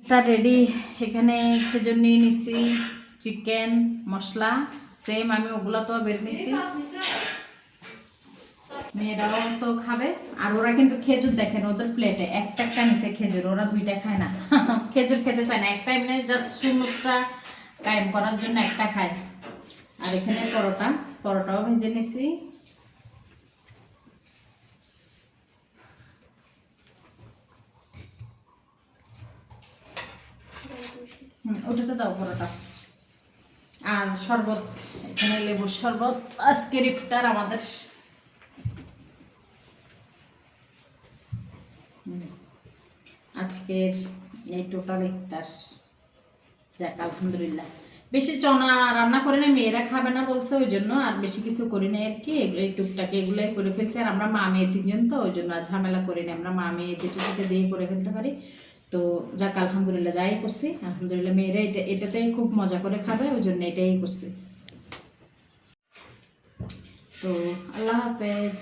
তা রেডি। এখানে খেজুর নিয়ে নিচ্ছি, চিকেন মশলা সেম, আমি ওগুলো তো বের নিচ্ছি, মেয়েরাও তো খাবে। আর ওরা কিন্তু খেজুর দেখেন ওদের প্লেটে একটা একটা নিচে খেজুর, ওরা দুইটা খায় না খেজুর খেতে চায় না, একটা এমনি জাস্ট সুন্নতটা কায়েম করার জন্য একটা খায়। আর এখানে পরোটাও ভেজে নিছি। ওটাতে দাও পরোটা। আর শরবত, এখানে লেবুর শরবত, আজকের ইফতার আমাদের। আজকের এই টোটাল ইফতার। যাক আলহামদুলিল্লাহ। বেশি চনা রান্না করে না, মেয়েরা খাবে না বলছে ওই জন্য আর বেশি কিছু করি না আর কি, এই টুকটাকে এগুলোই করে ফেলছি। আর আমরা মা মেয়ে তিনজন তো ওই জন্য আর ঝামেলা করি না, আমরা মা মেয়ে যেটা দিয়ে করে ফেলতে পারি। তো যাক আলহামদুলিল্লাহ, যাই করছি আলহামদুলিল্লাহ, মেয়েরা এটাতেই খুব মজা করে খাবে ওই জন্য এটাই করছি। তো আল্লাহ হাফেজ।